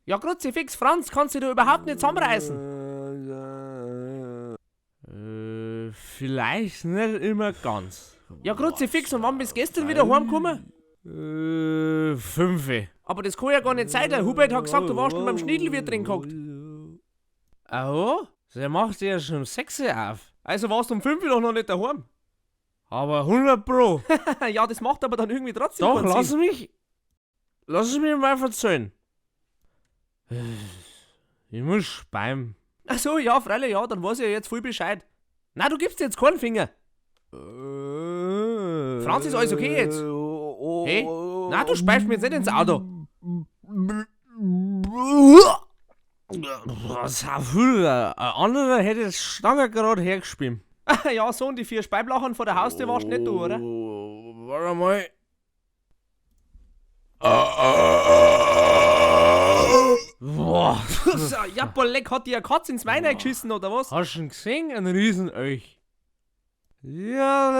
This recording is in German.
Ja, Kruzifix, Franz, kannst du überhaupt nicht zusammenreißen? Vielleicht nicht immer ganz. Ja, Kruzifix, und wann bist du gestern wieder heimgekommen? 5. Aber das kann ja gar nicht sein, der Hubert hat gesagt, du warst schon beim Schniedelwirt drin gehockt. Oh, der macht ja schon um 6 Uhr auf. Also warst du um 5 Uhr noch nicht daheim? Aber 100 Pro. Ja, das macht aber dann irgendwie trotzdem Doch, keinen Sinn. lass es mich mal verzeihen. Ich muss speien. Ach so, ja, freilich, ja, dann weiß ich ja jetzt voll Bescheid. Na, du gibst dir jetzt keinen Finger. Franz, ist alles okay jetzt? Hey? Na, du speifst mir jetzt nicht ins Auto. Was ein anderer hätte das Stange gerade hergespielt. Ja, so, und die 4 Speiblachern vor der Haustür warst nicht du, oder? Warte mal. Boah. Ja, Bolleck, hat dir eine Katze ins Wein geschissen, oder was? Hast du ihn gesehen? Ein Riesenöch. Ja,